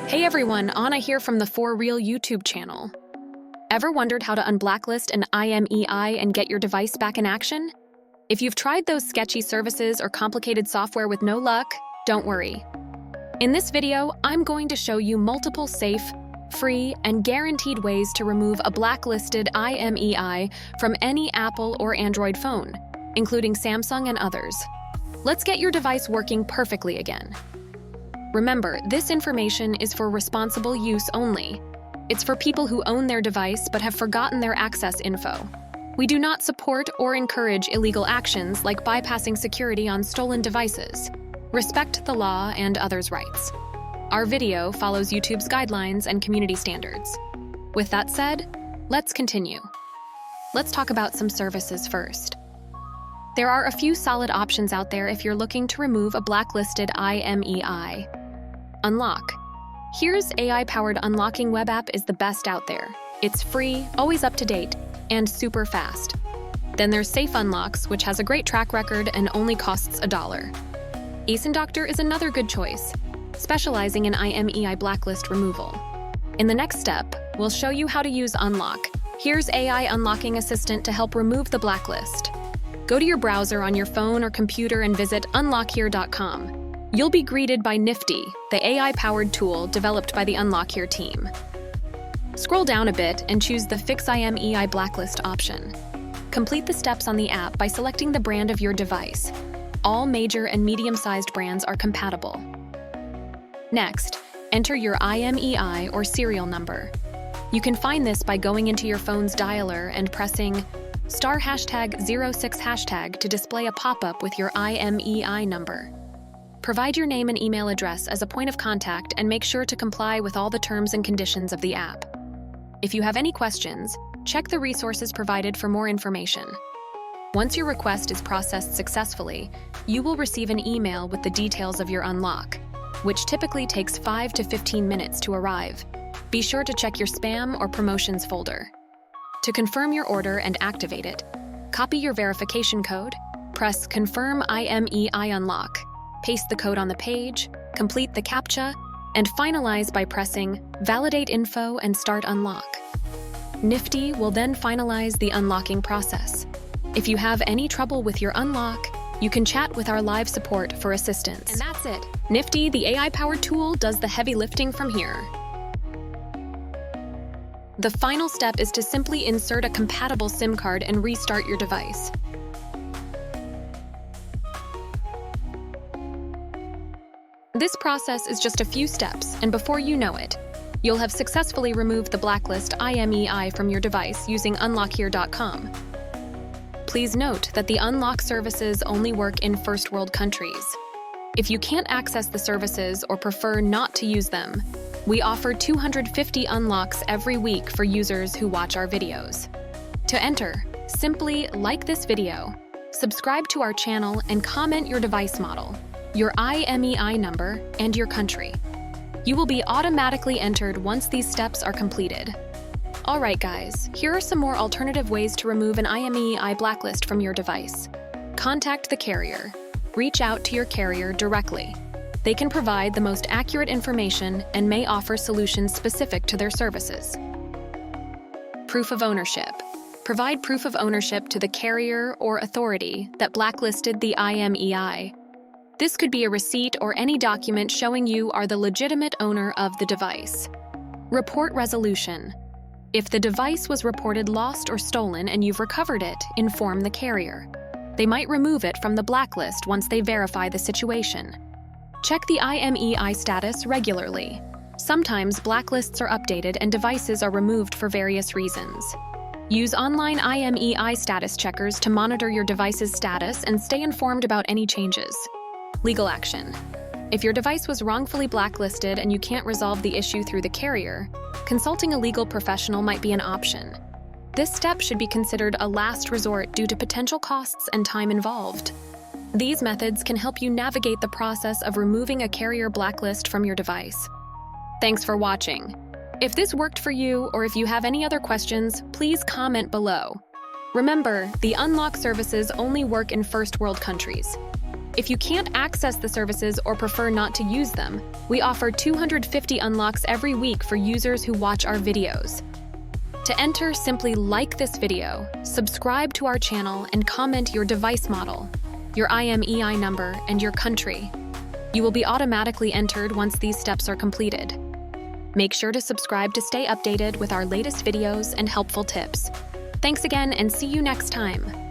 Hey everyone, Anna here from the For Real YouTube channel. Ever wondered how to unblacklist an IMEI and get your device back in action? If you've tried those sketchy services or complicated software with no luck, don't worry. In this video, I'm going to show you multiple safe, free, and guaranteed ways to remove a blacklisted IMEI from any Apple or Android phone, including Samsung and others. Let's get your device working perfectly again. Remember, this information is for responsible use only. It's for people who own their device but have forgotten their access info. We do not support or encourage illegal actions like bypassing security on stolen devices. Respect the law and others' rights. Our video follows YouTube's guidelines and community standards. With that said, let's continue. Let's talk about some services first. There are a few solid options out there if you're looking to remove a blacklisted IMEI. Unlock. Here's AI-powered unlocking web app is the best out there. It's free, always up to date, and super fast. Then there's Safe Unlocks, which has a great track record and only costs $1. ESN Doctor is another good choice, specializing in IMEI blacklist removal. In the next step, we'll show you how to use Unlock. Here's AI Unlocking Assistant to help remove the blacklist. Go to your browser on your phone or computer and visit unlockhere.com. You'll be greeted by Nifty, the AI-powered tool developed by the Unlock Here team. Scroll down a bit and choose the Fix IMEI Blacklist option. Complete the steps on the app by selecting the brand of your device. All major and medium-sized brands are compatible. Next, enter your IMEI or serial number. You can find this by going into your phone's dialer and pressing *#06# to display a pop-up with your IMEI number. Provide your name and email address as a point of contact and make sure to comply with all the terms and conditions of the app. If you have any questions, check the resources provided for more information. Once your request is processed successfully, you will receive an email with the details of your unlock, which typically takes 5 to 15 minutes to arrive. Be sure to check your spam or promotions folder. To confirm your order and activate it, copy your verification code, press Confirm IMEI Unlock, paste the code on the page, complete the CAPTCHA, and finalize by pressing Validate Info and Start Unlock. Nifty will then finalize the unlocking process. If you have any trouble with your unlock, you can chat with our live support for assistance. And that's it. Nifty, the AI-powered tool, does the heavy lifting from here. The final step is to simply insert a compatible SIM card and restart your device. This process is just a few steps, and before you know it, you'll have successfully removed the blacklist IMEI from your device using unlockhere.com. Please note that the unlock services only work in first world countries. If you can't access the services or prefer not to use them, we offer 250 unlocks every week for users who watch our videos. To enter, simply like this video, subscribe to our channel, and comment your device model, your IMEI number, and your country. You will be automatically entered once these steps are completed. Alright guys, here are some more alternative ways to remove an IMEI blacklist from your device. Contact the carrier. Reach out to your carrier directly. They can provide the most accurate information and may offer solutions specific to their services. Proof of ownership. Provide proof of ownership to the carrier or authority that blacklisted the IMEI. This could be a receipt or any document showing you are the legitimate owner of the device. Report resolution. If the device was reported lost or stolen and you've recovered it, inform the carrier. They might remove it from the blacklist once they verify the situation. Check the IMEI status regularly. Sometimes blacklists are updated and devices are removed for various reasons. Use online IMEI status checkers to monitor your device's status and stay informed about any changes. Legal action. If your device was wrongfully blacklisted and you can't resolve the issue through the carrier, consulting a legal professional might be an option. This step should be considered a last resort due to potential costs and time involved. These methods can help you navigate the process of removing a carrier blacklist from your device. Thanks for watching. If this worked for you, or if you have any other questions, please comment below. Remember, the unlock services only work in first world countries. If you can't access the services or prefer not to use them, we offer 250 unlocks every week for users who watch our videos. To enter, simply like this video, subscribe to our channel, and comment your device model, your IMEI number, and your country. You will be automatically entered once these steps are completed. Make sure to subscribe to stay updated with our latest videos and helpful tips. Thanks again, and see you next time.